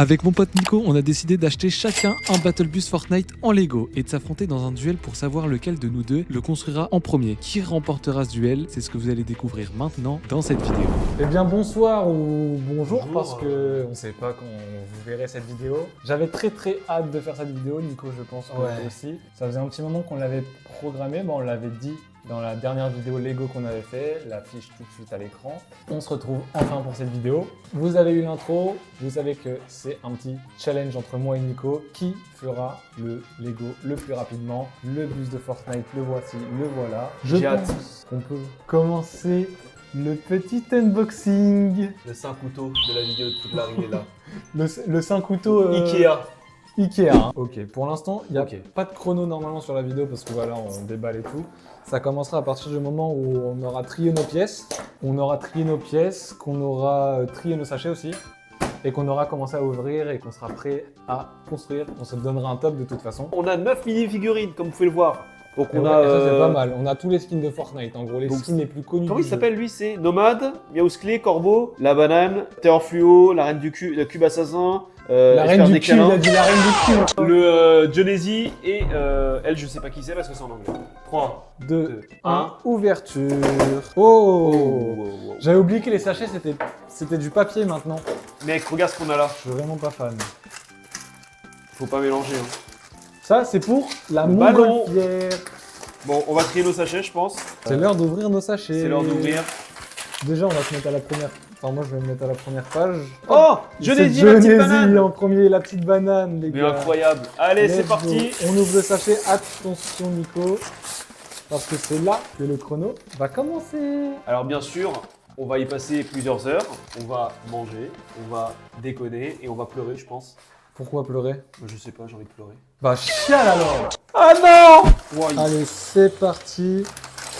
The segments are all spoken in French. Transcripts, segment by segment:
Avec mon pote Nico, on a décidé d'acheter chacun un Battle Bus Fortnite en Lego et de s'affronter dans un duel pour savoir lequel de nous deux le construira en premier. Qui remportera ce duel? C'est ce que vous allez découvrir maintenant dans cette vidéo. Eh bien bonsoir ou bonjour parce que on sait pas quand vous verrez cette vidéo. J'avais très hâte de faire cette vidéo, Nico je pense que toi aussi. Ça faisait un petit moment qu'on l'avait programmé, on l'avait dit dans la dernière vidéo Lego qu'on avait fait, l'affiche tout de suite à l'écran. On se retrouve enfin pour cette vidéo. Vous avez eu l'intro, vous savez que c'est un petit challenge entre moi et Nico. Qui fera le Lego le plus rapidement? Le bus de Fortnite, le voici, le voilà. Je pense qu'on peut commencer le petit unboxing. Le 5 couteaux de la vidéo de Poudlard, il est là. Le 5 couteaux Ikea. Ikea. Hein. Ok, pour l'instant, il n'y a pas de chrono normalement sur la vidéo parce que voilà, on déballe et tout. Ça commencera à partir du moment où on aura trié nos pièces. On aura trié nos pièces, qu'on aura trié nos sachets aussi. Et qu'on aura commencé à ouvrir et qu'on sera prêt à construire. On se donnera un top de toute façon. On a 9 mini-figurines, comme vous pouvez le voir. Donc on ouais, a. Ça c'est pas mal. On a tous les skins de Fortnite. En gros, les skins les plus connus. Comment il s'appelle lui? C'est Nomade, Miaousclé, Corbeau, la banane, Terror Fluo, la reine du cul, le cube assassin. La reine du cul, il a dit la reine du cul. Le Genesee et elle, je sais pas qui c'est parce que c'est en anglais. 3, 2, 1, ouverture. Oh, j'avais oublié que les sachets c'était du papier maintenant. Mec, regarde ce qu'on a là. Je suis vraiment pas fan. Faut pas mélanger. Hein. Ça, c'est pour la ballon. montgolfière. Bon, on va trier nos sachets, je pense. C'est l'heure d'ouvrir nos sachets. C'est l'heure d'ouvrir. Déjà, on va se mettre à la première. Enfin, moi, je vais me mettre à la première page. Oh, Genesee, la petite banane. En premier, la petite banane, les mais gars. incroyable. Allez, c'est parti. On ouvre le sachet. Attention, Nico. Parce que c'est là que le chrono va commencer. Alors, bien sûr, on va y passer plusieurs heures. On va manger, on va déconner et on va pleurer, je pense. Pourquoi pleurer? Je sais pas, j'ai envie de pleurer. Bah, chiale alors. Ah non! Wow. Allez, c'est parti.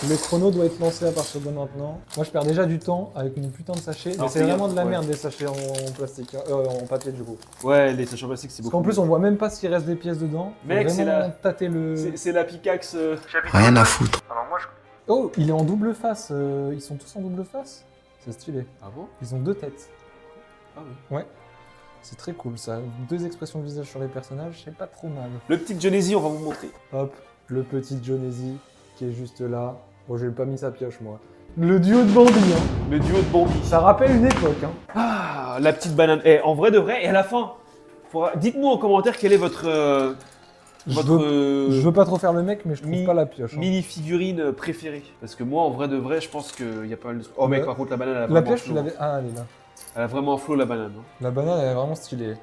Le chrono doit être lancé à partir de maintenant. Moi, je perds déjà du temps avec mon putain de sachet. Mais c'est vraiment de la merde, les sachets en plastique, en papier du coup. Ouais, les sachets en plastique, c'est beaucoup. Parce qu'en plus, on voit même pas s'il reste des pièces dedans. Mec, c'est la... tâter le... C'est la pickaxe. Rien à foutre. Alors moi, oh, il est en double face. Ils sont tous en double face. C'est stylé. Ah bon? Ils ont deux têtes. Ah oui. Ouais. C'est très cool ça. Deux expressions de visage sur les personnages, c'est pas trop mal. Le petit Genesee, on va vous montrer. Hop, le petit Genesee qui est juste là. Bon, j'ai pas mis sa pioche moi. Le duo de bandits, hein. Le duo de bandits. Ça rappelle une époque, hein. Ah, la petite banane. Eh, en vrai de vrai, et à la fin, dites-nous en commentaire quel est votre... Je veux pas trop faire le mec, mais je trouve pas la pioche. Hein. Mini-figurine préférée. Parce que moi, en vrai de vrai, je pense qu'il y a pas mal de... Oh mec, par contre, la banane, elle a la vraiment pioche, flow. tu l'avais... Ah, elle est là. Elle a vraiment un flow, la banane. Hein. La banane, elle est vraiment stylée.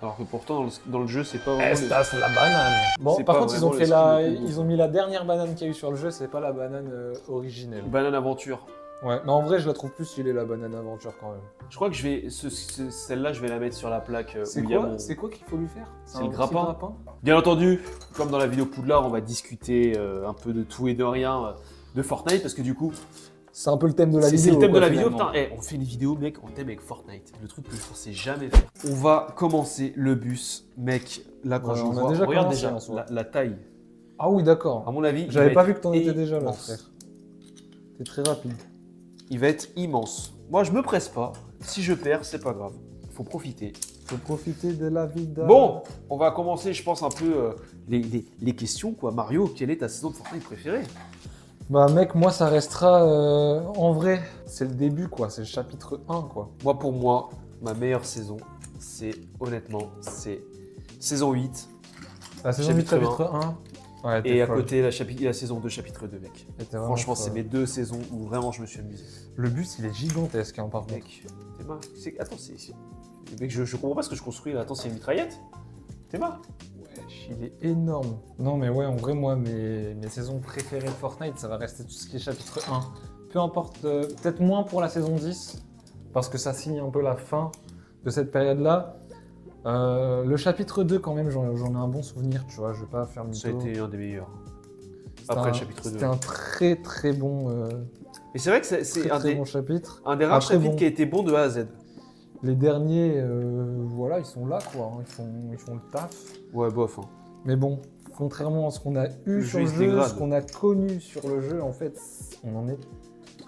Alors que pourtant, dans le jeu, c'est pas vraiment... Estas la banane. Bon, par contre, ils ont mis la dernière banane qu'il y a eu sur le jeu, c'est pas la banane originelle. Banane aventure. Ouais, mais en vrai, je la trouve plus stylée, la banane aventure, quand même. Je crois que je vais... Celle-là, je vais la mettre sur la plaque. C'est quoi qu'il faut lui faire? C'est le grappin. Bien entendu, comme dans la vidéo Poudlard, on va discuter un peu de tout et de rien de Fortnite, parce que du coup... C'est un peu le thème de la vidéo. C'est le thème de la vidéo, putain. Hey, on fait une vidéo, mec, en thème avec Fortnite. Le truc que je pensais jamais faire. On va commencer le bus, mec. Là, quand je vois, regarde déjà la taille. Ah oui, d'accord. À mon avis, j'avais pas vu que t'en étais déjà là, frère. T'es très rapide. Il va être immense. Moi, je me presse pas. Si je perds, c'est pas grave. Faut profiter. Faut profiter de la vie. Bon, on va commencer, je pense, un peu les questions, quoi. Mario, quelle est ta saison de Fortnite préférée? Bah mec, moi ça restera en vrai, c'est le début quoi, c'est le chapitre 1 quoi. Moi pour moi, ma meilleure saison, c'est honnêtement, c'est saison 8. La saison 8 chapitre 1. Ouais, et à côté la saison 2 chapitre 2 mec. Franchement c'est mes deux saisons où vraiment je me suis amusé. Le bus il est gigantesque hein, par contre. Mec, attends, mec, je comprends pas ce que je construis là, attends c'est une mitraillette? T'es marre? Il est énorme. Non mais ouais, en vrai, moi, mes saisons préférées de Fortnite, ça va rester tout ce qui est chapitre 1. Peu importe, peut-être moins pour la saison 10, parce que ça signe un peu la fin de cette période-là. Le chapitre 2, quand même, j'en ai un bon souvenir, tu vois, je vais pas faire mytho. Ça a été un des meilleurs. Après le chapitre 2. C'était un très bon... Et c'est vrai que c'est un bon chapitre. Un des rares chapitres qui a été bon de A à Z. Les derniers, voilà, ils sont là, quoi. Hein. Ils font le taf. Ouais, bof. Hein. Mais bon, contrairement à ce qu'on a eu sur le jeu, ce qu'on a connu sur le jeu, en fait, on en est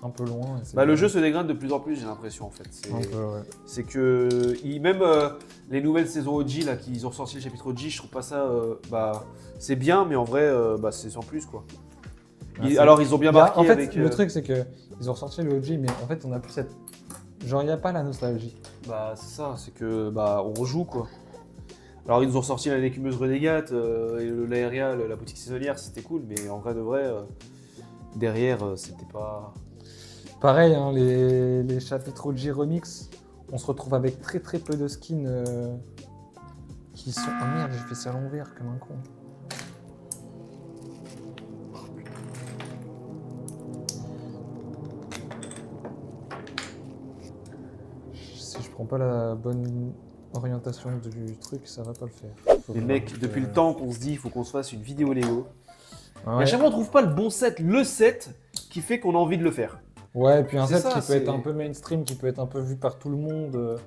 un peu loin. Bah, le jeu se dégrade de plus en plus, j'ai l'impression en fait. Un peu, ouais. C'est que même les nouvelles saisons OG là, qu'ils ont sorti le chapitre OG, je trouve pas ça. Bah, c'est bien, mais en vrai, bah, c'est sans plus quoi. Alors ils ont bien marqué. En fait, avec, le truc c'est que ils ont ressorti le OG, mais en fait on a plus cette. Genre, il n'y a pas la nostalgie. Bah, c'est ça, c'est que bah, on rejoue quoi. Alors, ils nous ont sorti la légumeuse renégate et l'aéria, la boutique saisonnière, c'était cool, mais en vrai de vrai, derrière, c'était pas. Pareil, hein, les chapitres OG Remix, on se retrouve avec très peu de skins qui sont. Ah merde, j'ai fait ça à l'envers comme un con. Si je prends pas la bonne orientation du truc, ça va pas le faire. Les mecs, depuis le temps qu'on se dit, il faut qu'on se fasse une vidéo Lego. Ouais. Et à chaque fois, on trouve pas le bon set, le set qui fait qu'on a envie de le faire. Ouais, et puis un set ça, qui peut être un peu mainstream, qui peut être un peu vu par tout le monde.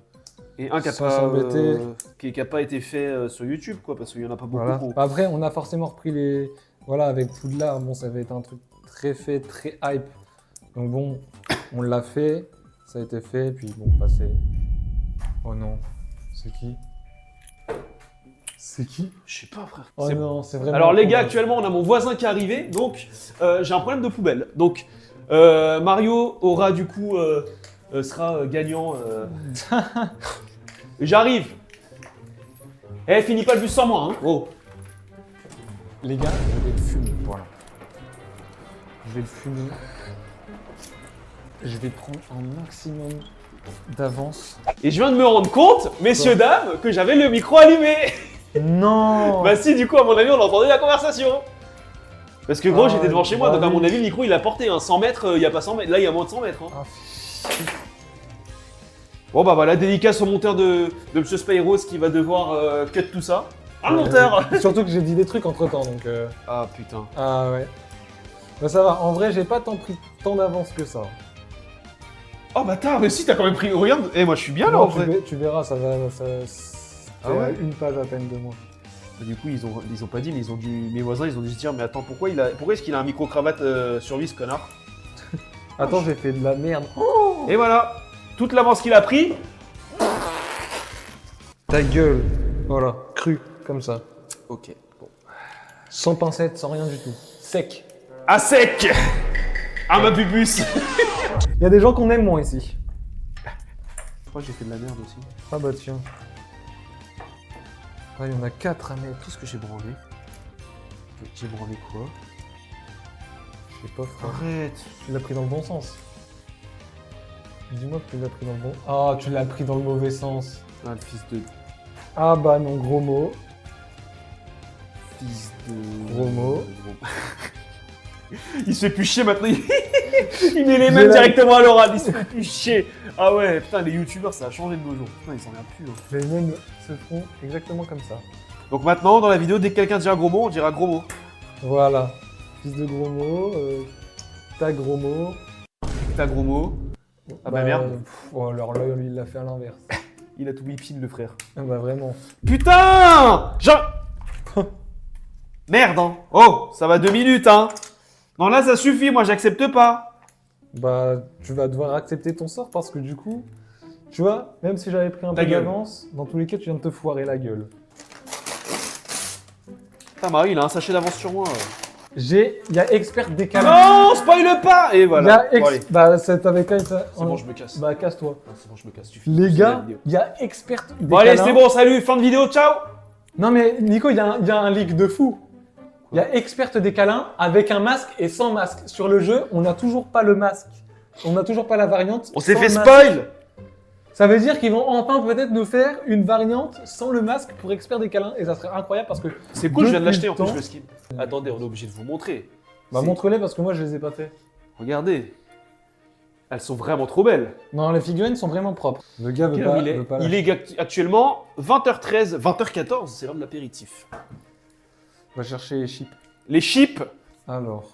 Et un qui n'a sans pas, s'embêter. qui a pas été fait sur YouTube, quoi, parce qu'il y en a pas beaucoup. Voilà. Bah après, on a forcément repris les. Voilà, avec Poudlard, bon, ça avait été un truc très fait, très hype. Donc bon, on l'a fait, ça a été fait, puis bon, bah c'est. Oh non, c'est qui? C'est qui? Je sais pas, frère. Oh non, c'est vraiment. Alors les gars, actuellement, on a mon voisin qui est arrivé, donc j'ai un problème de poubelle. Donc Mario aura du coup sera gagnant. J'arrive. Eh, finis pas le bus sans moi, hein. Oh. Les gars, je vais le fumer, voilà. Je vais le fumer. Je vais prendre un maximum d'avance. Et je viens de me rendre compte, messieurs, dames, que j'avais le micro allumé. Non. Bah si, du coup, à mon avis, on entendait la conversation. Parce que gros, j'étais devant chez moi, bah donc à oui. mon avis, le micro, il a porté. Hein. 100 mètres, il n'y a pas 100 mètres. Là, il y a moins de 100 mètres. Hein. Ah, Bon, bah voilà, dédicace au monteur de Monsieur Spyros qui va devoir cut tout ça. Ah, le monteur. Surtout que j'ai dit des trucs entre temps, donc. Ah, putain. Ah ouais. Bah ça va, en vrai, j'ai pas pris tant d'avance que ça. Oh, bâtard, mais si, t'as quand même pris... Regarde, moi, je suis bien, là, en vrai. Tu verras, ça va... Ah ouais. Une page à peine de moi. Du coup, ils ont pas dit, mais ils ont dû... Mes voisins, ils ont dû se dire, mais attends, pourquoi est-ce qu'il a un micro-cravate sur lui, ce connard? Attends, j'ai fait de la merde. Et voilà, toute l'avance qu'il a pris. Ta gueule. Voilà, cru, comme ça. Ok, bon. Sans pincette, sans rien du tout. Sec. À sec. Ah, ma pupus. Il y a des gens qu'on aime moins ici. Je crois que j'ai fait de la merde aussi. Ah bah tiens. Ah, il y en a 4 à mettre. Tout ce que j'ai branlé. J'ai branlé quoi? Je sais pas, frère. Arrête. Tu l'as pris dans le bon sens. Dis-moi que tu l'as pris dans le bon... Ah, tu l'as pris dans le mauvais sens. Ah, le fils de... Ah bah non, gros mot. Fils de... Gros mot. Il se fait plus chier maintenant. Il met les mêmes directement à l'oral. Il se fait plus chier. Ah ouais, putain, les youtubeurs, ça a changé de nos jours. Putain, ils s'en viennent plus. Hein. Les mêmes se font exactement comme ça. Donc maintenant, dans la vidéo, dès que quelqu'un dit un gros mot, on dira gros mot. Voilà. Fils de gros mot, ta gros mot. Ta gros mot. Ah bah merde. Oh, alors là, il l'a fait à l'inverse. Il a tout bipine, le frère. Ah bah vraiment. Putain! Merde, hein. Oh, ça va 2 minutes, hein. Non, là, ça suffit, moi, j'accepte pas. Bah, tu vas devoir accepter ton sort parce que du coup, tu vois, même si j'avais pris un peu d'avance, dans tous les cas, tu viens de te foirer la gueule. Putain, Marie, il a un sachet d'avance sur moi. Il y a expert décalé. Non, spoil pas! Et voilà. Il y a Bon, allez. bah, c'est avec ça. C'est bon, je me casse. Bah, casse-toi. Ah, c'est bon, je me casse. Les gars, il y a expert décalé. Bon, allez, c'est bon, salut, fin de vidéo, ciao! Non, mais Nico, il y a un leak de fou. Il y a experte des câlins avec un masque et sans masque. Sur le jeu, on n'a toujours pas le masque. On n'a toujours pas la variante. On s'est sans fait masque. spoil! Ça veut dire qu'ils vont enfin peut-être nous faire une variante sans le masque pour expert des câlins. Et ça serait incroyable parce que. C'est cool, je viens de l'acheter en depuis plus le le skin. Attendez, on est obligé de vous montrer. Bah, C'est- montre-les parce que moi, je les ai pas fait. Regardez. Elles sont vraiment trop belles. Non, les figurines sont vraiment propres. Le gars Quelle heure il est veut pas Il est actuellement 20h13, 20h14, c'est l'heure de l'apéritif. On va chercher les chips. Les chips. Alors.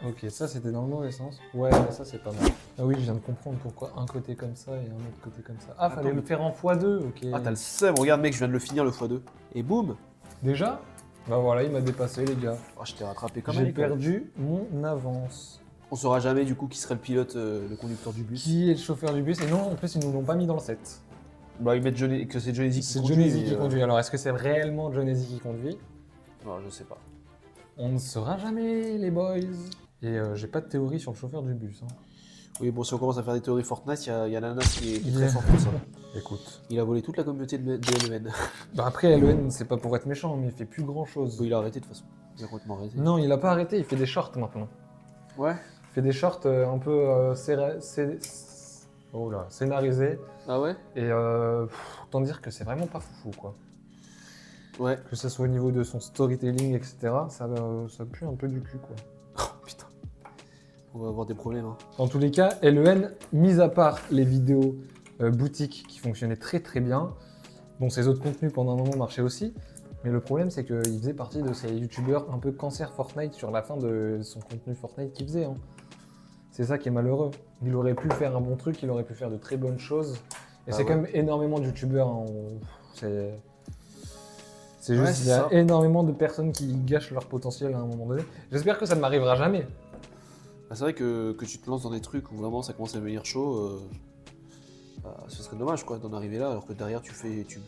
Ok, ça c'était dans le mauvais sens. Ouais, mais ça c'est pas mal. Ah oui, je viens de comprendre pourquoi un côté comme ça et un autre côté comme ça. Ah, fallait Attends, le faire en x2, ok. Ah, t'as le seum, regarde mec, je viens de le finir le x2. Et boum. Déjà? Bah voilà, il m'a dépassé les gars. Oh, je t'ai rattrapé comme un J'ai école. perdu mon avance. On saura jamais du coup qui serait le pilote, le conducteur du bus. Qui est le chauffeur du bus? Et non, en plus, ils nous l'ont pas mis dans le set. Bah ils mettent que c'est Johnny Z qui C'est conduit. Johnny Z mais, qui conduit. Alors, est-ce que c'est réellement Johnny Z qui conduit? Non, je sais pas. On ne saura jamais, les boys. Et j'ai pas de théorie sur le chauffeur du bus. Hein. Oui, bon, si on commence à faire des théories Fortnite, il y a Nanas qui est très Yeah. fort pour ça. Écoute. Il a volé toute la communauté de LEN. Bah après, LEN, c'est pas pour être méchant, mais il fait plus grand chose. Il a arrêté de toute façon. Il a complètement arrêté. Non, il a pas arrêté, il fait des shorts maintenant. Ouais. Il fait des shorts un peu scénarisés. Ah ouais. Et autant dire que c'est vraiment pas foufou, quoi. Ouais. Que ce soit au niveau de son storytelling, etc., ça pue un peu du cul, quoi. Oh putain. On va avoir des problèmes. Hein. Dans tous les cas, LEN, mis à part les vidéos boutiques qui fonctionnaient très très bien, bon, ses autres contenus pendant un moment marchaient aussi, mais le problème c'est qu'il faisait partie de ces youtubeurs un peu cancer Fortnite sur la fin de son contenu Fortnite qu'il faisait. Hein. C'est ça qui est malheureux. Il aurait pu faire un bon truc, il aurait pu faire de très bonnes choses, et c'est quand même énormément de youtubeurs. Hein. C'est juste, c'est il y a ça. énormément de personnes qui gâchent leur potentiel à un moment donné. J'espère que ça ne m'arrivera jamais. Bah, c'est vrai que tu te lances dans des trucs où vraiment ça commence à devenir chaud. Ce serait dommage quoi d'en arriver là, alors que derrière tu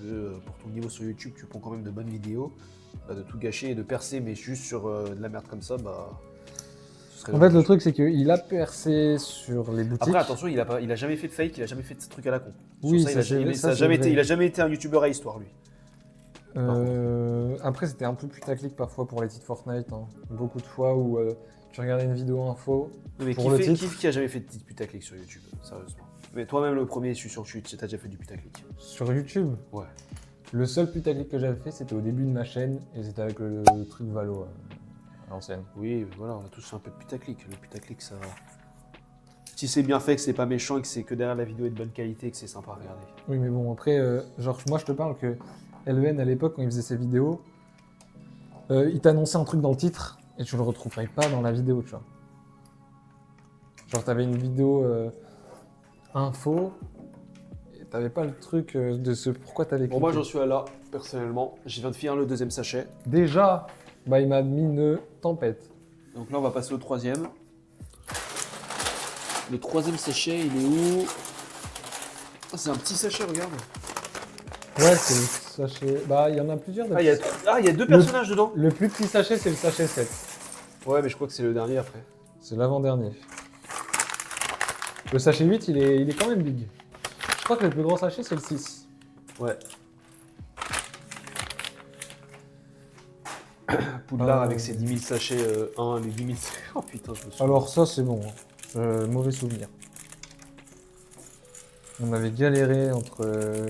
veux pour ton niveau sur YouTube, tu prends quand même de bonnes vidéos, de tout gâcher et de percer, mais juste sur de la merde comme ça, bah. Ce serait En fait, dommage. le truc, c'est qu'il a percé sur les boutiques. Après, attention, il a jamais fait de fake, il a jamais fait de truc à la con. Sur Oui, ça, ça, c'est- ça, c'est vrai. il a jamais été un youtubeur à histoire, lui. Après, c'était un peu putaclic parfois pour les titres Fortnite. Hein. Beaucoup de fois où tu regardais une vidéo info. Mais Pour le titre. qui a jamais fait de petite putaclic sur YouTube, sérieusement. Mais toi-même, le premier, je suis sur Twitch, t'as déjà fait du putaclic. Sur YouTube, Ouais. le seul putaclic que j'avais fait, c'était au début de ma chaîne et c'était avec le truc Valo à l'ancienne. Oui, mais voilà, on a tous fait un peu de putaclic. Le putaclic, ça. Si c'est bien fait, que c'est pas méchant et que c'est que derrière la vidéo est de bonne qualité, que c'est sympa à regarder. Oui, mais bon, après, genre, moi je te parle que LEN à l'époque, quand il faisait ses vidéos, il t'annonçait un truc dans le titre et tu le retrouverais pas dans la vidéo, tu vois. Genre, t'avais une vidéo info et t'avais pas le truc de ce pourquoi t'avais Bon, moi, cliqué. j'en suis à là, personnellement. Je viens de finir le deuxième sachet. Déjà, bah, il m'a mis une tempête. Donc là, on va passer au troisième. Le troisième sachet, il est où? Ah, c'est un petit sachet, regarde. Ouais, c'est le sachet. Bah, il y en a plusieurs. de Ah, il y a, petits- ah, il y a deux personnages dedans. Le plus petit sachet, c'est le sachet 7. Ouais, mais je crois que c'est le dernier après. C'est l'avant-dernier. Le sachet 8, il est quand même big. Je crois que le plus grand sachet, c'est le 6. Ouais. Poudlard avec ses 10 000 sachets, les 10 000 sachets. Oh putain, je me suis. Alors ça, c'est bon. Mauvais souvenir. On avait galéré entre...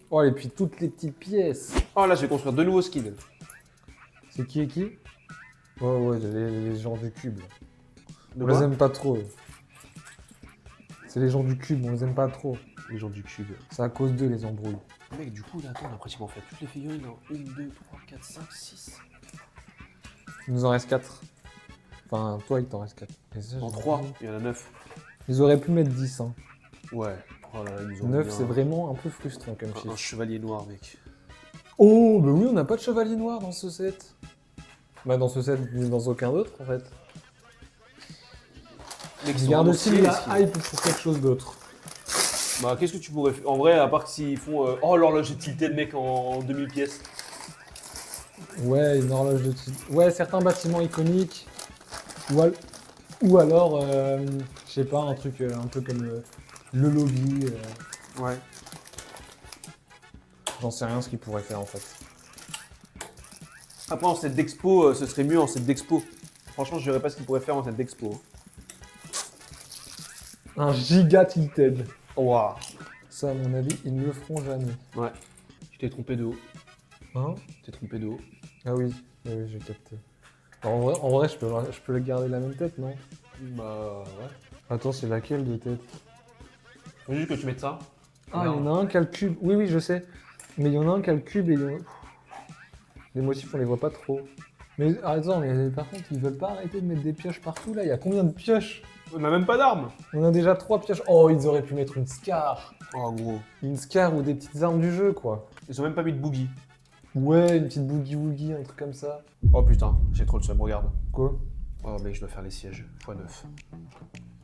Oh, et puis toutes les petites pièces. Oh là, je vais construire deux nouveaux skins. C'est qui et qui? Ouais, les gens du cube. De On quoi les aime pas trop. eux. C'est les gens du cube, on les aime pas trop. Les gens du cube. C'est à cause d'eux, les embrouilles. Mec, du coup, là, attends, on a pratiquement fait toutes les figurines en 1, 2, 3, 4, 5, 6. Il nous en reste 4. Enfin, toi, il t'en reste 4. En 3, il y en a 9. Ils auraient pu mettre 10. Hein. Ouais. Oh là là, ils nous ont 9, mis c'est vraiment un peu frustrant comme un chiffre. chevalier noir, mec. Oh, bah oui, on n'a pas de chevalier noir dans ce set. Bah, dans ce set, ni dans aucun autre, en fait. Mec, Je ils garde sont aussi stylés, la les skins. hype pour quelque chose d'autre. Bah, qu'est-ce que tu pourrais faire? En vrai, à part que s'ils font. Oh, l'horloge tilté de mec en 2000 pièces. Ouais, une horloge de type. Ouais, certains bâtiments iconiques. Ou alors, je sais pas, un truc un peu comme le lobby. Ouais. J'en sais rien ce qu'ils pourraient faire en fait. Après, en set d'expo, ce serait mieux en set d'expo. Franchement, je verrais pas ce qu'ils pourraient faire en set d'expo. Un giga tilted. Waouh. Ça, à mon avis, ils ne le feront jamais. Ouais. Tu t'es trompé de haut. Hein? Tu t'es trompé de haut. Ah oui, oui, j'ai capté. Alors, en vrai, je peux garder la même tête, non? Bah, ouais. Attends, c'est laquelle de tête? Faut juste que tu mettes ça. Ah, il y en a un qui a le cube. Oui, oui, je sais. Mais il y en a un qui a le cube et il y en a... Les motifs, on les voit pas trop. Mais attends, mais par contre, ils veulent pas arrêter de mettre des pioches partout, là. Il y a combien de pioches? On a même pas d'armes. On a déjà 3 pioches. Oh, ils auraient pu mettre une Scar. Oh, gros. Une Scar ou des petites armes du jeu, quoi. Ils ont même pas mis de boogie. Ouais, une petite boogie woogie, un truc comme ça. Oh putain, j'ai trop le seum, regarde. Quoi? Oh mec, je dois faire les sièges, x9.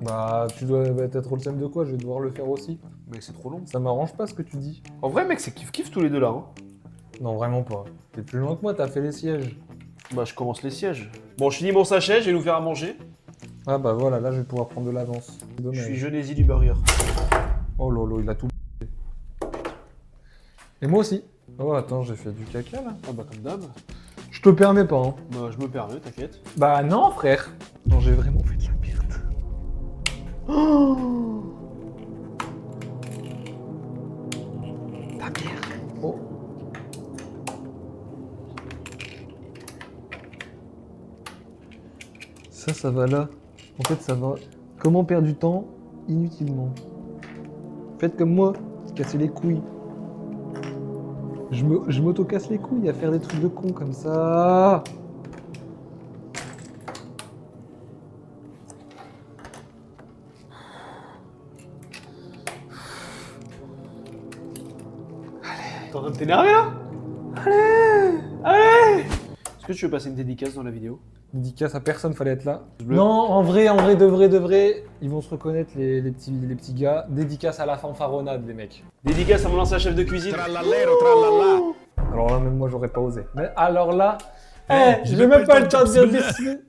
Bah, tu dois être le thème de quoi? Je vais devoir le faire aussi. Mec, c'est trop long. Ça m'arrange pas ce que tu dis. En vrai, mec, c'est kiff-kiff tous les deux là. Hein. Non, vraiment pas. T'es plus loin que moi, t'as fait les sièges. Bah, je commence les sièges. Bon, je finis mon sachet, je vais nous faire à manger. Ah bah voilà, là je vais pouvoir prendre de l'avance. Je suis Genésie du burger. Oh lolo, il a tout. Et moi aussi. Oh attends, j'ai fait du caca là. Ah bah, comme d'hab. Je te permets pas, hein. Bah, je me permets, t'inquiète. Bah non, frère. Non, j'ai vraiment fait de la merde. Oh la merde. Oh. Ça va là. En fait, ça va. Comment perdre du temps inutilement? Faites comme moi, casser les couilles. Je m'auto-casse les couilles à faire des trucs de con comme ça. T'es en train de t'énerver là? Allez! Allez! Est-ce que tu veux passer une dédicace dans la vidéo? Dédicace à personne, fallait être là. Bleu. Non, en vrai, de vrai, ils vont se reconnaître les petits gars. Dédicace à la fanfaronnade, les mecs. Dédicace à mon ancien chef de cuisine. Alors là, même moi, j'aurais pas osé. Mais alors là, j'ai même pas le temps de dire bismillah.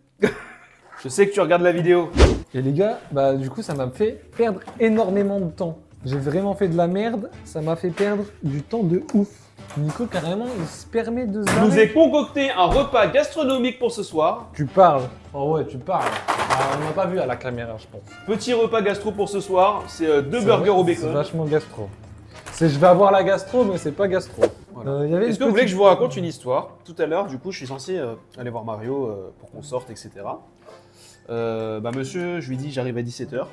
Je sais que tu regardes la vidéo. Et les gars, bah du coup, ça m'a fait perdre énormément de temps. J'ai vraiment fait de la merde, ça m'a fait perdre du temps de ouf. Nico, carrément, il se permet de se Je vous barrer. ai concocté un repas gastronomique pour ce soir. Tu parles. Oh ouais, tu parles. Ah, on n'a pas vu à la caméra, je pense. Petit repas gastro pour ce soir. C'est deux C'est burgers vrai, au C'est bacon. vachement gastro. Je vais avoir la gastro, mais c'est pas gastro. Voilà. Y avait Est-ce que une vous voulez que petite- je vous raconte une histoire? Tout à l'heure, du coup, je suis censé aller voir Mario pour qu'on sorte, etc. Bah monsieur, je lui dis j'arrive à 17h.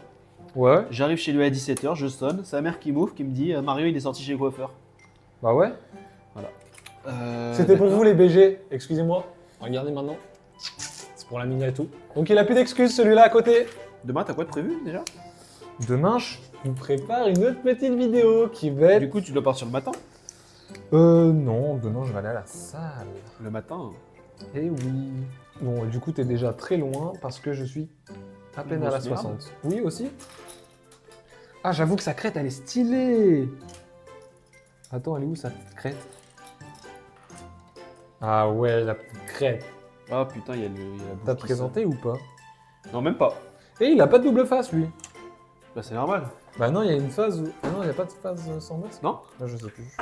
Ouais. J'arrive chez lui à 17h, je sonne. Sa mère qui m'ouvre, qui me dit Mario, il est sorti chez le coiffeur. Bah ouais. C'était pour d'accord. vous les BG, excusez-moi. Regardez maintenant. C'est pour la mini et tout. Donc il a plus d'excuses celui-là à côté. Demain, t'as quoi de prévu déjà? Demain, je vous prépare une autre petite vidéo qui va être... Du coup, tu dois partir le matin. Non, demain je vais aller à la salle. Le matin. Eh oui. Bon, du coup, t'es déjà très loin parce que je suis à peine à la Grosse merde. 60. Oui, aussi. Ah, j'avoue que sa crête, elle est stylée. Attends, elle est où sa petite crête? Ah ouais, la petite crête. Ah putain, il y a la bouche T'as qui présenté ou pas? sort. Non, même pas. Et il a pas de double face, lui. Bah, c'est normal. Bah non, il y a une phase où... Ah non, il n'y a pas de phase sans masque. Non? Là, je sais plus.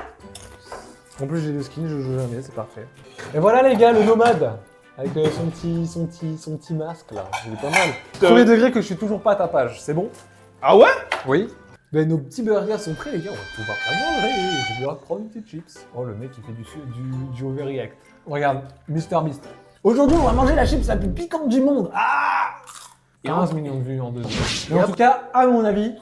En plus, j'ai le skin, je joue jamais, c'est parfait. Et voilà les gars, le nomade. Avec son petit masque là, il est pas mal. Premier degré que je suis toujours pas à ta page, c'est bon? Ah ouais? Oui. Ben nos petits burgers sont prêts les gars, on va pouvoir la manger. Je vais devoir prendre une petite chips. Oh le mec il fait du overreact. Regarde, MrBeast. Aujourd'hui on va manger la chips la plus piquante du monde. Ah 15 millions de vues en 2 secondes. Mais en tout cas, à mon avis,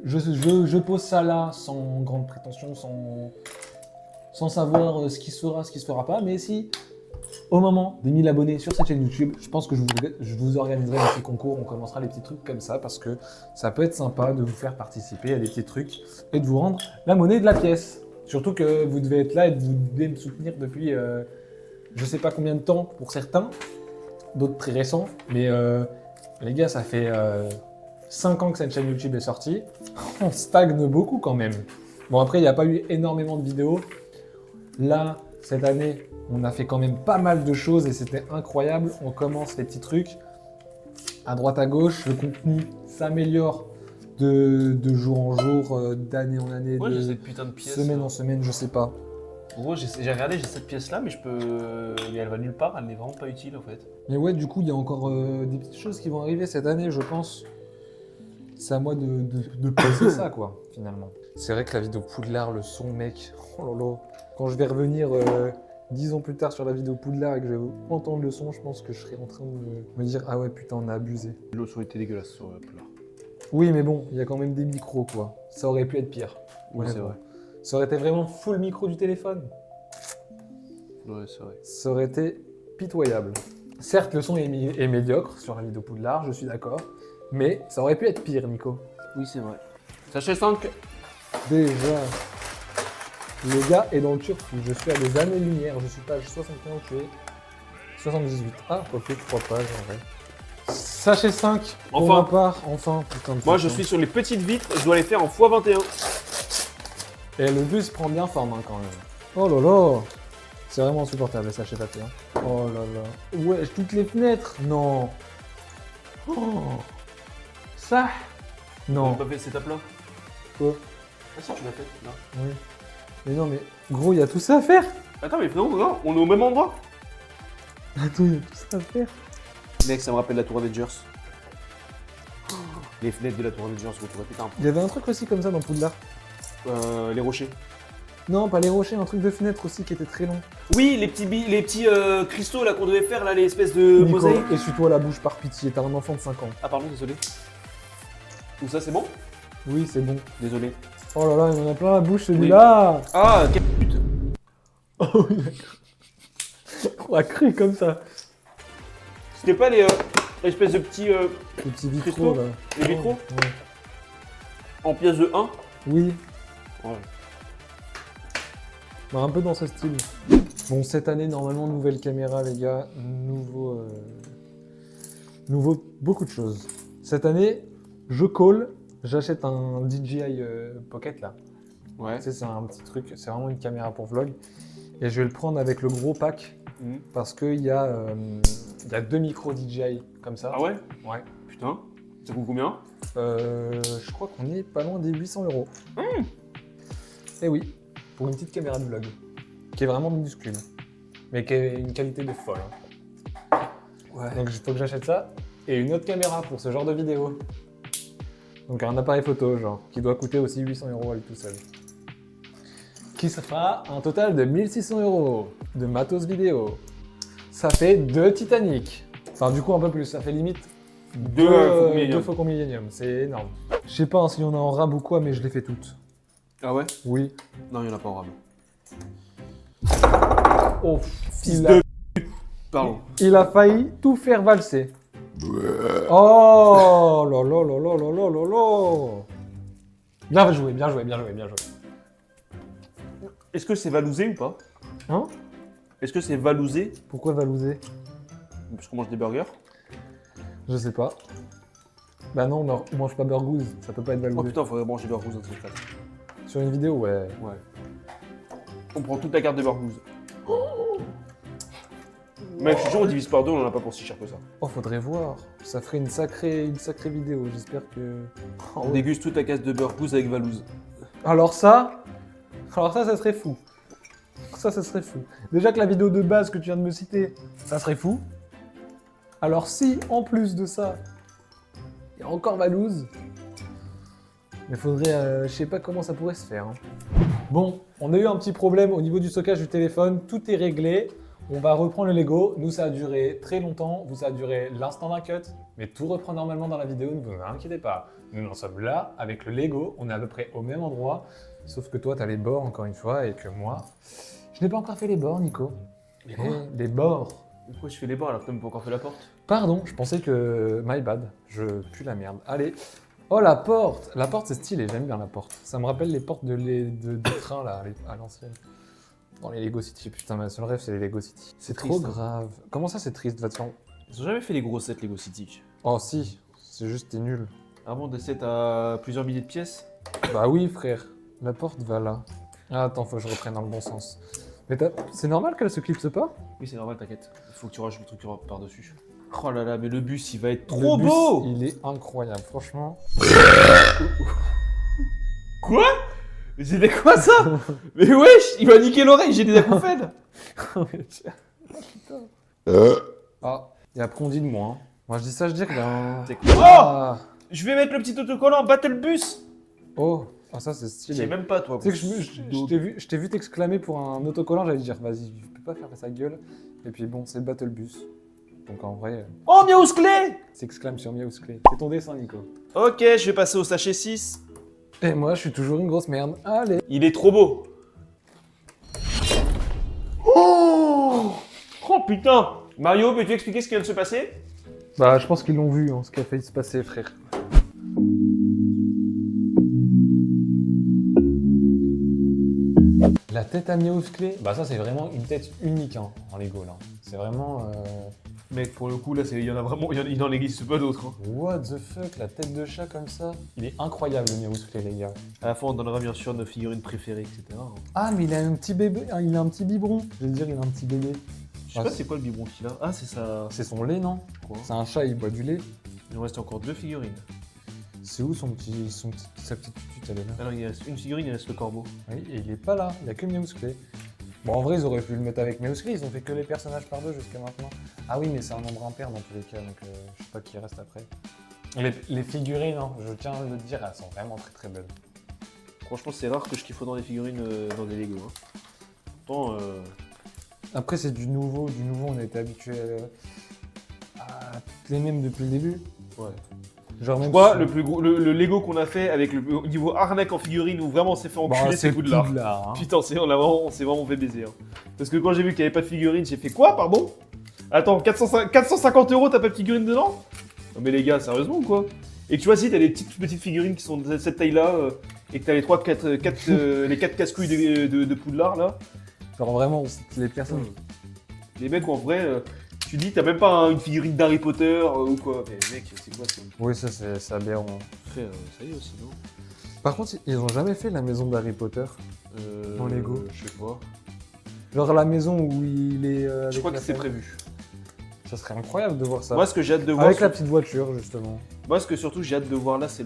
je pose ça là sans grande prétention, sans savoir ce qui se fera, ce qui se fera pas. Mais si, au moment des 1000 abonnés sur cette chaîne YouTube, je pense que je vous organiserai un petit concours. On commencera les petits trucs comme ça parce que ça peut être sympa de vous faire participer à des petits trucs et de vous rendre la monnaie de la pièce. Surtout que vous devez être là et vous devez me soutenir depuis je sais pas combien de temps pour certains, d'autres très récents. Mais les gars, ça fait 5 ans que cette chaîne YouTube est sortie. On stagne beaucoup quand même. Bon, après, il n'y a pas eu énormément de vidéos. Là, cette année, on a fait quand même pas mal de choses et c'était incroyable. On commence les petits trucs à droite à gauche. Le contenu s'améliore de jour en jour, d'année en année, Ouais, j'ai de cette putain de pièce. semaine en semaine, je sais pas. En gros, j'ai regardé, j'ai cette pièce là, mais je peux. Mais elle va nulle part, elle n'est vraiment pas utile en fait. Mais ouais, du coup, il y a encore des petites choses qui vont arriver cette année, je pense. C'est à moi de poser ça, quoi, finalement. C'est vrai que la vidéo Poudlard, le son, mec, oh lolo. Quand je vais revenir 10 ans plus tard sur la vidéo Poudlard et que je vais entendre le son, je pense que je serai en train de me dire « Ah ouais, putain, on a abusé. L'eau aurait été dégueulasse sur le plat. » Oui, mais bon, il y a quand même des micros, quoi. Ça aurait pu être pire. Oui, c'est Honnêtement. vrai. Ça aurait été vraiment full micro du téléphone. Ouais, c'est vrai. Ça aurait été pitoyable. Certes, le son est médiocre sur la vidéo Poudlard, je suis d'accord. Mais ça aurait pu être pire, Nico. Oui, c'est vrai. Sachet 5. Déjà, le gars est dans le turfu. Je suis à des années-lumière. Je suis page 75, je suis 78. Ah, ok, 3 pages en vrai. Sachet 5 pour Enfin. ma part. Enfin, putain de Moi, je putain. suis sur les petites vitres, je dois les faire en x21. Et le bus prend bien forme hein, quand même. Oh là là. C'est vraiment insupportable les sachets papier. Hein. Oh là là. Ouais, toutes les fenêtres. Non. Oh. Ça. Non. T'as pas fait cette étape-là? Quoi? Ah si, tu l'as fait, là. Oui. Mais non, mais gros, il y a tout ça à faire. Attends, mais non, on est au même endroit. Attends, il y a tout ça à faire. Mec, ça me rappelle la Tour Avengers. Les fenêtres de la Tour Avengers, retour putain. Il y avait un truc aussi comme ça dans Poudlard. Les rochers. Non, pas les rochers, un truc de fenêtre aussi qui était très long. Oui, les petits cristaux là qu'on devait faire, là, les espèces de Nico, mosaïques. essuie-toi la bouche par pitié, t'as un enfant de 5 ans. Ah pardon, désolé. Tout ça, c'est bon? Oui, c'est bon. Désolé. Oh là là, il en a plein la bouche celui-là. Ah, quelle pute. Oh oui, d'accord. On a cru comme ça. C'était pas les espèces de petits Les petits vitraux Cristaux là. les vitraux Ouais. en pièces de 1? Oui, Ouais. bah, un peu dans ce style. Bon, cette année, normalement, nouvelle caméra, les gars. Nouveau beaucoup de choses. Cette année, je call, j'achète un DJI Pocket là. Ouais. Tu sais, c'est un petit truc, c'est vraiment une caméra pour vlog. Et je vais le prendre avec le gros pack Mhm. parce qu'il y a 2 micros DJI comme ça. Ah ouais? Ouais. Putain. Ça coûte combien? Je crois qu'on est pas loin des 800 €. Et oui, pour une petite caméra de vlog, qui est vraiment minuscule, mais qui a une qualité de folle. Hein. Ouais. Donc il faut que j'achète ça, et une autre caméra pour ce genre de vidéo. Donc un appareil photo, genre, qui doit coûter aussi 800 € à lui tout seul. Qui se fera un total de 1600 € de matos vidéo. Ça fait 2 Titanic. Enfin du coup un peu plus, ça fait limite Deux deux Faucon Millennium, c'est énorme. Je sais pas hein, s'il y en a en rab ou quoi, mais je les fais toutes. Ah ouais? Oui. Non, il y en a pas en rab. Oh, Fils de Pardon. il a failli tout faire valser. Oh là là là là là là là là. Bien joué, bien joué, bien joué, bien joué. Est-ce que c'est valousé ou pas? Hein? Est-ce que c'est valousé? Pourquoi valouser? Parce qu'on mange des burgers? Je sais pas. Bah non, on mange pas burgouze, ça peut pas être Oh valousé. putain, faudrait manger burgers dans cette crête. Sur une vidéo, ouais. Ouais. On prend toute la carte de burgers. Mec, je suis sûr, on divise par deux, on en a pas pour si cher que ça. Oh, faudrait voir. Ça ferait une sacrée vidéo, j'espère que... Oh, On ouais. déguste toute la caisse de burgers avec Valouz. Alors ça serait fou. Ça serait fou. Déjà que la vidéo de base que tu viens de me citer, ça serait fou. Alors si, en plus de ça, il y a encore Valouz, mais faudrait... je sais pas comment ça pourrait se faire. Hein. Bon, on a eu un petit problème au niveau du stockage du téléphone, tout est réglé. On va reprendre le Lego. Nous, ça a duré très longtemps. Vous, ça a duré l'instant d'un cut. Mais tout reprend normalement dans la vidéo, ne vous inquiétez pas. Nous en sommes là, avec le Lego. On est à peu près au même endroit. Sauf que toi, tu as les bords, encore une fois, et que moi... Je n'ai pas encore fait les bords, Nico. Les Les bords. Pourquoi je fais les bords alors que t'as même pas encore fait la porte? Pardon, je pensais que... My bad. Je pue la merde. Allez. Oh, la porte. La porte, c'est stylé. J'aime bien la porte. Ça me rappelle les portes de train, là, à l'ancienne. Dans les Lego City. Putain, ma seule rêve, c'est les Lego City. C'est trop triste, hein. grave. Comment ça, c'est triste, de toute façon? Ils ont jamais fait les gros sets Lego City. Oh, si. C'est juste, t'es nul. Avant des sets à plusieurs milliers de pièces. Bah oui, frère. La porte va là. Ah, attends, faut que je reprenne dans le bon sens. Mais c'est normal qu'elle se clipse pas? Oui, c'est normal, t'inquiète. Il faut que tu rajoutes le truc par-dessus. Oh là là, mais le bus, il va être Le trop bus, beau! Il est incroyable, franchement. Quoi? Mais c'était quoi ça? Mais wesh, il m'a niqué l'oreille, j'ai des acouphènes! Ah, et après on dit de moi. Hein. Moi je dis ça, je dis rien. C'est- Ah. Je vais mettre le petit autocollant Battle Bus! Oh, ah, ça c'est J'ai stylé. même pas, toi. Tu sais que je t'ai vu t'exclamer pour un autocollant, j'allais dire vas-y, je peux pas faire sa gueule. Et puis bon, c'est Battle Bus. Donc en vrai, Oh, Miaus Clé! s'exclame sur Miaus Clé. C'est ton dessin, Nico. Ok, je vais passer au sachet 6. Et moi, je suis toujours une grosse merde. Allez. Il est trop beau. Oh! Oh putain! Mario, peux-tu expliquer ce qui vient de se passer? Bah, je pense qu'ils l'ont vu, hein, ce qui a failli se passer, frère. La tête à Miaus Clé, bah ça c'est vraiment une tête unique hein, en Lego là. C'est vraiment... Mec, pour le coup, là, il y en a vraiment, il n'en existe pas d'autres. Hein. What the fuck, la tête de chat comme ça. Il est incroyable le Mirousclé, les gars. À la fin, on donnera bien sûr nos figurines préférées, etc. hein. Ah, mais il a un petit bébé, il a un petit biberon. Je veux dire, il a un petit bébé. Je sais pas c'est quoi le biberon qu'il a. Ah, c'est ça. C'est son lait, non? Quoi C'est un chat, il boit du lait. Il nous reste encore 2 figurines. C'est où sa petite tutute, elle est là? Alors, il reste une figurine, il reste le corbeau. Oui, et il est pas là, il y a que Mirousclé. Bon, en vrai, ils auraient pu le mettre avec Mirousclé, ils ont fait que les personnages par deux jusqu'à maintenant. Ah oui, mais c'est un nombre impair dans tous les cas, donc je sais pas qui reste après. Les figurines, hein, je tiens à le dire, elles sont vraiment très très belles. Franchement, c'est rare que je kiffe dans des figurines dans des Lego. Hein. Pourtant, Après, c'est du nouveau, on a été habitué à toutes les mêmes depuis le début. ouais. Genre Je même crois, si- le plus gros, le Lego qu'on a fait avec le niveau arnaque en figurine où vraiment on s'est fait enculer, Bah, c'est Poudlard. Poudlard, hein. Putain, on s'est vraiment fait baiser. Hein. Parce que quand j'ai vu qu'il n'y avait pas de figurine, j'ai fait quoi, pardon? Attends, 450 €, t'as pas de figurine dedans? Non mais les gars, sérieusement ou quoi? Et tu vois, si t'as des petites figurines qui sont de cette taille-là, et que t'as les 4 casse-couilles de Poudlard là, Genre vraiment, les personnes. les mecs en vrai, tu dis, t'as même pas une figurine d'Harry Potter ou quoi? Mais mec, c'est quoi ça? Oui, ça c'est aberrant. Frère, ça y est aussi, non? Par contre, ils ont jamais fait la maison d'Harry Potter. En Lego. Je sais pas. Genre la maison où il est. Je avec crois que la c'est famille. prévu. Ça serait incroyable de voir ça. Moi, ce que j'ai hâte de voir. Avec la petite voiture, justement. Moi, ce que surtout j'ai hâte de voir là, c'est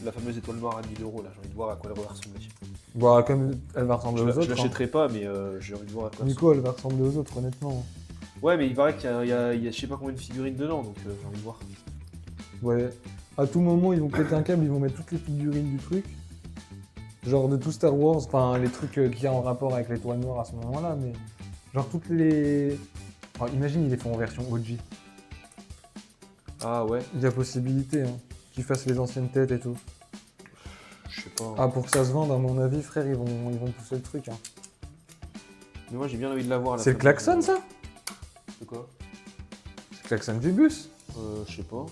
la fameuse étoile noire à 1000 €. Là, j'ai envie de voir à quoi elle va ressembler. Bah, comme elle va ressembler aux Je autres. l'achèterai pas, mais j'ai envie de voir à quoi. Nico, elle va ressembler aux autres, honnêtement. Ouais, mais il paraît qu'il y a je sais pas combien de figurines dedans, donc j'ai envie de voir. Ouais. À tout moment, ils vont péter un câble, ils vont mettre toutes les figurines du truc. Genre de tout Star Wars, enfin les trucs qui ont en rapport avec l'étoile noire à ce moment-là, mais. Genre toutes les. Enfin, imagine, ils les font en version OG. Ah ouais, Il y a possibilité, hein. Qu'ils fassent les anciennes têtes et tout. je sais pas. Ah, pour que ça se vende, à mon avis, frère, ils vont pousser le truc, hein. Mais moi j'ai bien envie de la voir. C'est le klaxon, ça? C'est quoi? C'est le klaxon du bus? Je sais pas.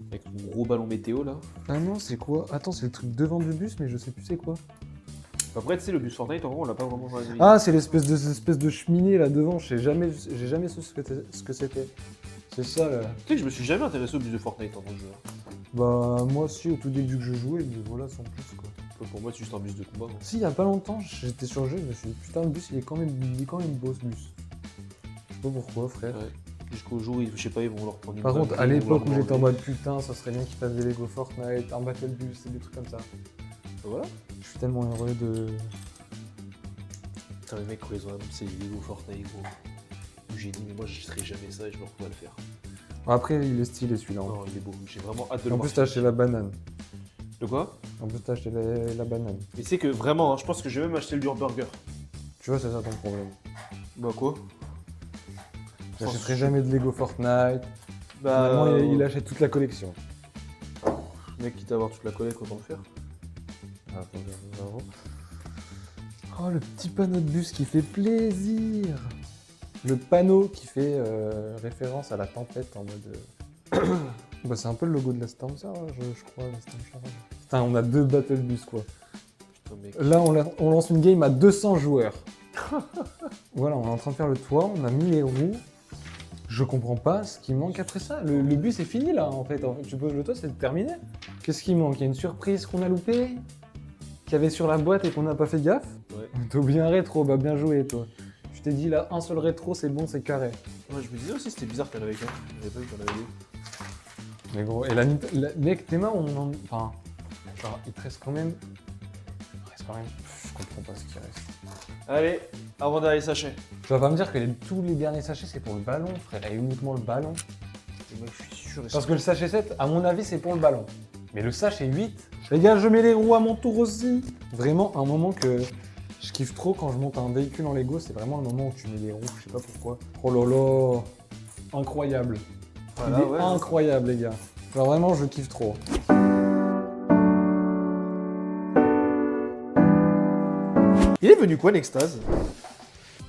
Avec mon gros ballon météo là. Ah non, c'est quoi? Attends, c'est le truc devant du bus, mais je sais plus c'est quoi. Après, tu sais, le bus Fortnite, en vrai, on l'a pas vraiment dans la vie. Ah, c'est l'espèce de cheminée là devant, j'ai jamais su ce que c'était. C'est ça là. Tu sais que je me suis jamais intéressé au bus de Fortnite en tant que joueur. Bah, moi aussi, au tout début que je jouais, mais voilà, sans plus quoi. Pour moi, c'est juste un bus de combat. Hein. Si, il y a pas longtemps, j'étais sur le jeu, je me suis dit, putain, le bus, il est quand même beau ce bus. Je sais pas pourquoi, frère. Ouais. Jusqu'au jour où, je sais pas, ils vont leur prendre une Par balle, contre, ils à vont l'époque où leur j'étais en enlever. mode putain, ça serait bien qu'ils fassent des Lego Fortnite, un Battle Bus et des trucs comme ça. Voilà. Je suis tellement heureux de. Putain, les mecs, quand ils ont annoncé les Lego Fortnite, gros. J'ai dit, mais moi, je ferai jamais ça et je me retrouve à le faire. Après, il est stylé celui-là. hein. Non, il est beau. J'ai vraiment hâte de Et le en voir. plus, t'as acheté la banane. De quoi? En plus, t'as acheté la banane. Mais c'est que vraiment, hein, je pense que je vais même acheter le burger. Tu vois, c'est ça ton problème. Bah quoi? J'achèterai jamais de Lego Fortnite. Bah. Finalement, il achète toute la collection. Mec, quitte à avoir toute la collecte, autant le faire. Ah, attends, bravo. Oh, le petit panneau de bus qui fait plaisir. Le panneau qui fait référence à la tempête en mode. Bah, c'est un peu le logo de la Storm Surge, je crois, la Storm Surge. Putain, on a 2 Battle Bus quoi. Putain, mec. Là, on lance une game à 200 joueurs. Voilà, on est en train de faire le toit, on a mis les roues. Je comprends pas ce qui manque après ça. Le bus est fini là en fait. Tu poses le toit, c'est terminé. Qu'est-ce qui manque? Il y a une surprise qu'on a loupée? Qu'il y avait sur la boîte et qu'on n'a pas fait gaffe? Ouais. T'as oublié un rétro, bah bien joué toi. Je t'ai dit là, un seul rétro, c'est bon, c'est carré. Ouais, je me disais aussi, c'était bizarre qu'il y en avait qu'un. J'avais pas vu qu'il y en avait deux. Mais gros, et mec, t'es marre, enfin, genre, il te reste quand même. Je comprends pas ce qui reste. Allez, avant-dernier sachet. Tu vas pas me dire que tous les derniers sachets, c'est pour le ballon, frère, et uniquement le ballon. Et moi, je suis sûr et Parce que le sachet 7, à mon avis, c'est pour le ballon. Mais le sachet 8, les gars, je mets les roues à mon tour aussi. Vraiment, un moment que je kiffe trop quand je monte un véhicule en Lego, c'est vraiment le moment où tu mets les roues, je sais pas pourquoi. Oh là là, incroyable. Voilà, Il est ouais. incroyable, les gars. Genre vraiment, je kiffe trop. Il est venu quoi, Nextase?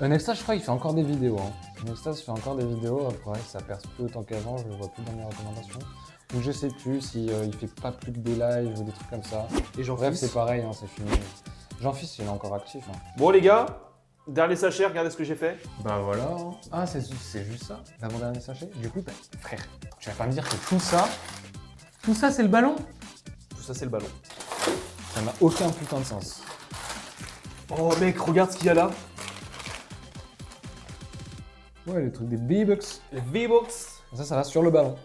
Nexta, je crois, il fait encore des vidéos. Hein. Nexta, fait encore des vidéos. Après, ça perce plus autant qu'avant. Je le vois plus dans mes recommandations. Ou je sais plus si il fait pas plus que des lives ou des trucs comme ça. Et Bref, c'est pareil, hein, c'est fini. Jean-Fils, il est encore actif. Hein. Bon, les gars, Dernier sachet, regardez ce que j'ai fait. Bah voilà. Ah, c'est juste ça, l'avant-dernier sachet. Du coup, bah, frère, tu vas pas me dire que tout ça c'est le ballon? Tout ça, c'est le ballon. Ça n'a aucun putain de sens. Oh mec, regarde ce qu'il y a là. Ouais, les trucs des V-Bucks. Les V-Box. Ça va sur le ballon.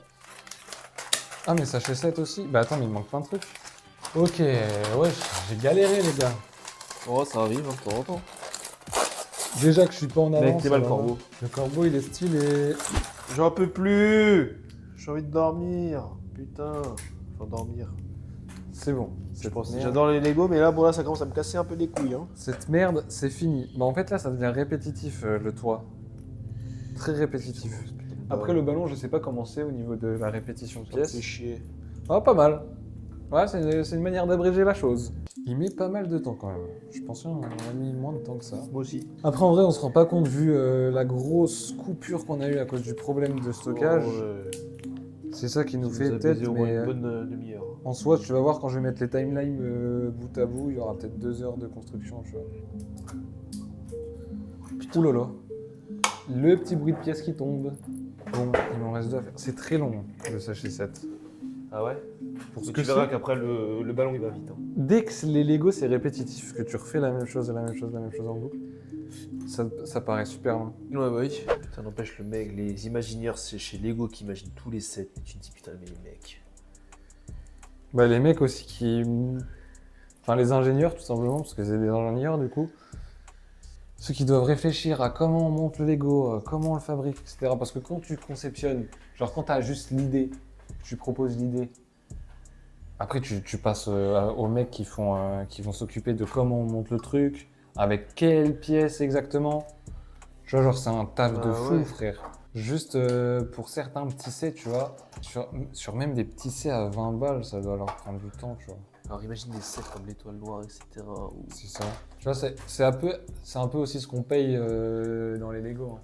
Ah, mais sachet 7 aussi. Bah attends, mais il manque plein de trucs. Ok, ouais, j'ai galéré les gars. Oh, ça arrive, hein, de temps en temps. Déjà que je suis pas en avance. Mec, t'es mal le alors, corbeau. Le corbeau, il est stylé. J'en peux plus. J'ai envie de dormir. Putain, faut dormir. C'est bon. Cette merde, J'adore les Lego, mais là, bon, là, ça commence à me casser un peu les couilles. Hein. cette merde, c'est fini. Bah en fait, là, ça devient répétitif, le toit. Très répétitif. Après, le ballon, je sais pas comment c'est au niveau de la répétition de C'est pièces. chier. Ah, pas mal. Ouais, c'est une manière d'abréger la chose. Il met pas mal de temps quand même. Je pensais qu'on a mis moins de temps que ça. Moi aussi. Après, en vrai, on se rend pas compte vu la grosse coupure qu'on a eue à cause du problème de stockage. Oh, ouais. C'est ça qui nous Ça fait a tête, baisé au moins mais une bonne demi-heure. en soi, tu vas voir quand je vais mettre les timelines bout à bout, il y aura peut-être 2 heures de construction, tu vois. Ouh là là. Le petit bruit de pièce qui tombe. Bon, il m'en reste 2 à faire. C'est très long, le sachet 7. Ah ouais. Pour ce Mais que tu verras c'est. qu'après, le ballon, il va vite. Hein. Dès que les Lego c'est répétitif, que tu refais la même chose, la même chose, la même chose en boucle, ça paraît super long. Ouais, bah oui. Ça n'empêche le mec, les imaginaires, c'est chez Lego qui imaginent tous les sets. Et tu te dis, putain, mais les mecs. Bah les mecs aussi qui... Enfin les ingénieurs tout simplement, parce que c'est des ingénieurs du coup. Ceux qui doivent réfléchir à comment on monte le Lego, comment on le fabrique, etc. Parce que quand tu conceptionnes, genre quand tu as juste l'idée, tu proposes l'idée, après tu passes aux mecs qui vont s'occuper de comment on monte le truc, avec quelle pièce exactement. Tu vois, genre c'est un taf de Bah fou, ouais. frère. Juste pour certains petits C, tu vois, sur même des petits C à 20 balles, ça doit leur prendre du temps, tu vois. Alors imagine des sets comme l'étoile noire, etc. Ou... C'est ça. Tu vois, c'est un peu aussi ce qu'on paye dans les Lego. Hein.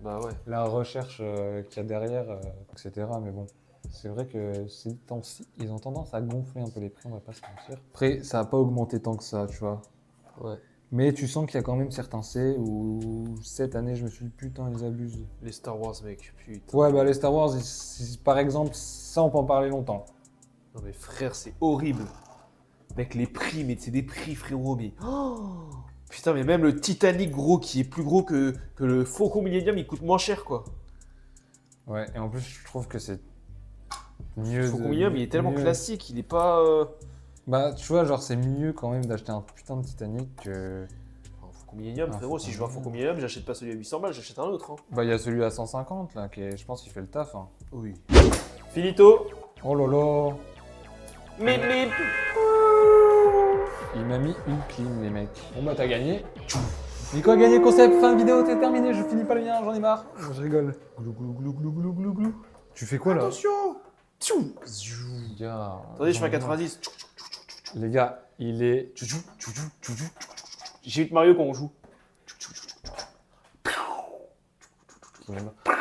Bah ouais. La recherche qu'il y a derrière, etc. Mais bon, c'est vrai que ces temps-ci, ils ont tendance à gonfler un peu les prix, on va pas se mentir. Après, ça n'a pas augmenté tant que ça, tu vois. Ouais. Mais tu sens qu'il y a quand même certains C où cette année, je me suis dit, putain, ils abusent. Les Star Wars, mec, putain. Ouais, bah les Star Wars, par exemple, ça, on peut en parler longtemps. Non mais frère, c'est horrible. Mec, les prix, mais c'est des prix, frérot, mais... Oh putain, mais même le Titanic, gros, qui est plus gros que le Faucon Millennium, il coûte moins cher, quoi. Ouais, et en plus, je trouve que c'est mieux. Le Faucon Millennium, il est tellement mieux. classique, il est pas... Bah, tu vois, genre, c'est mieux quand même d'acheter un putain de Titanic que... Un Faucon Millennium, Un frérot, Faucon si je veux un Faucon Millennium, j'achète pas celui à 800 balles, j'achète un autre. Hein. Bah, il y a celui à 150, là, je pense qu'il fait le taf. Hein. Oui. Finito. Oh là là. Mip, mip. Il m'a mis une clean, les mecs. Bon, bah, t'as gagné. Nico a gagné, concept, fin de vidéo, c'est terminé, je finis pas le mien, j'en ai marre. Je rigole. Glou, glou, glou, glou, glou, glou, glou. Tu fais quoi, là? Attention. Tchou. Les gars... Attendez, je fais un j'en ai marre. 90. Les gars, il est... J'ai eu de Mario quand on joue. Je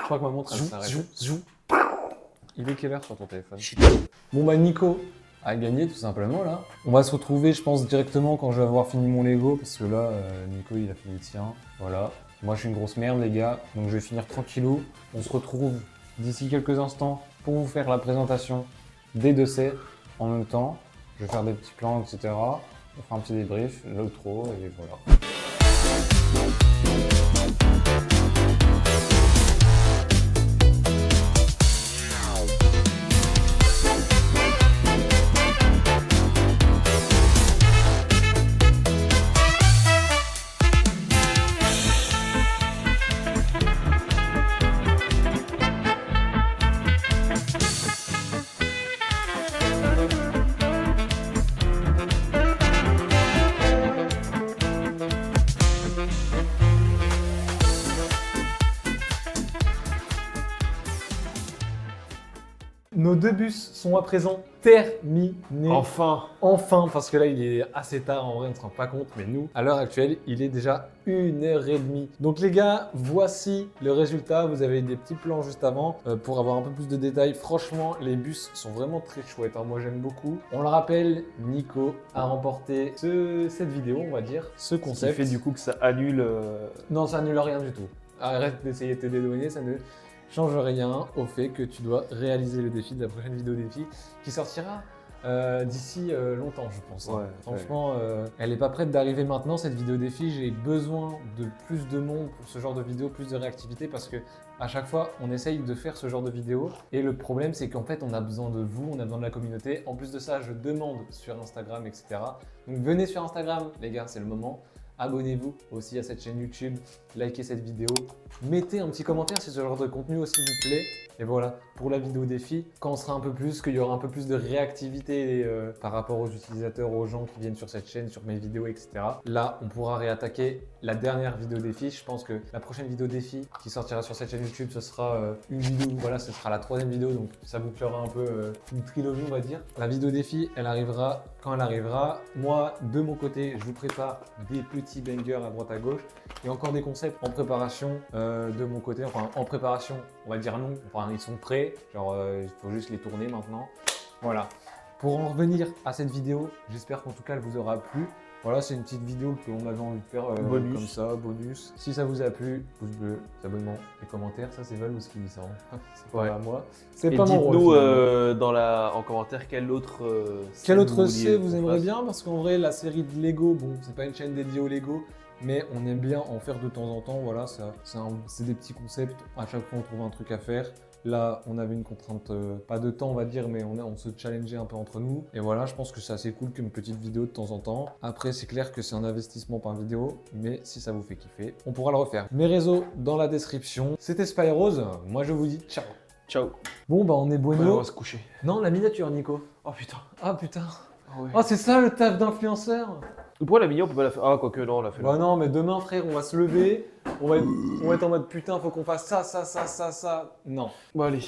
crois que ma montre, elle s'arrête. Zou. Il est quelle heure sur ton téléphone? Bon bah Nico a gagné tout simplement là. On va se retrouver je pense directement quand je vais avoir fini mon Lego parce que là Nico il a fini le sien. Voilà. Moi je suis une grosse merde les gars donc je vais finir tranquillou. On se retrouve d'ici quelques instants pour vous faire la présentation des deux sets en même temps. Je vais faire des petits plans etc. On fera un petit débrief, l'outro et voilà. nos 2 bus sont à présent terminés. Enfin. Enfin, parce que là, il est assez tard, en vrai, on ne se rend pas compte, mais nous, à l'heure actuelle, il est déjà 1h30. Donc les gars, voici le résultat. Vous avez des petits plans juste avant pour avoir un peu plus de détails. Franchement, les bus sont vraiment très chouettes, hein. Moi, j'aime beaucoup. On le rappelle, Nico a remporté cette vidéo, on va dire, ce Ce qui concept. fait du coup que ça annule. Non, ça annule rien du tout. Arrête d'essayer de te dédouaner, ça ne change rien au fait que tu dois réaliser le défi de la prochaine vidéo défi qui sortira d'ici longtemps, je pense. Ouais, Franchement, elle n'est pas prête d'arriver maintenant, cette vidéo défi. J'ai besoin de plus de monde pour ce genre de vidéo, plus de réactivité, parce que à chaque fois, on essaye de faire ce genre de vidéo. Et le problème, c'est qu'en fait, on a besoin de vous, on a besoin de la communauté. En plus de ça, je demande sur Instagram, etc. Donc venez sur Instagram, les gars, c'est le moment. Abonnez-vous aussi à cette chaîne YouTube, likez cette vidéo, mettez un petit commentaire si ce genre de contenu aussi vous plaît. Et voilà, pour la vidéo défi, quand on sera un peu plus, qu'il y aura un peu plus de réactivité par rapport aux utilisateurs, aux gens qui viennent sur cette chaîne, sur mes vidéos, etc. Là, on pourra réattaquer la dernière vidéo défi. Je pense que la prochaine vidéo défi qui sortira sur cette chaîne YouTube, ce sera une vidéo, voilà, ce sera la 3e vidéo, donc ça bouclera un peu une trilogie, on va dire. La vidéo défi, elle arrivera quand elle arrivera. Moi, de mon côté, je vous prépare des petits bangers à droite à gauche et encore des concepts en préparation de mon côté, enfin en préparation, on va dire non, enfin ils sont prêts, genre il faut juste les tourner maintenant. Voilà. Pour en revenir à cette vidéo, j'espère qu'en tout cas elle vous aura plu. Voilà, c'est une petite vidéo qu'on avait envie de faire Bonus. comme ça, bonus. Si ça vous a plu, pouce bleu, abonnement et commentaires, ça c'est Valou qui dit ça. Hein. C'est pas Ouais. à moi. C'est Et pas mon rôle. dites-nous finalement. en commentaire quel autre Quel autre vouliez C vous qu'on aimeriez fasse. bien? Parce qu'en vrai, la série de Lego, bon, c'est pas une chaîne dédiée au Lego, mais on aime bien en faire de temps en temps. Voilà, c'est des petits concepts. À chaque fois, on trouve un truc à faire. Là, on avait une contrainte, pas de temps, on va dire, mais on se challengeait un peu entre nous. Et voilà, je pense que c'est assez cool qu'une petite vidéo de temps en temps. Après, c'est clair que c'est un investissement par vidéo, mais si ça vous fait kiffer, on pourra le refaire. Mes réseaux dans la description. C'était Spyrose. Moi, je vous dis ciao. Ciao. Bon, bah, on est Ouais, on bueno. va se coucher. Non, la miniature, Nico. Oh putain. Ah putain. Ah ouais. Oh, c'est ça le taf d'influenceur. Pourquoi la mini, on peut pas la faire? Ah, quoique, non, on l'a fait là. Bah non, mais demain, frère, on va se lever, on va être en mode putain, faut qu'on fasse ça. Non. Bon, allez.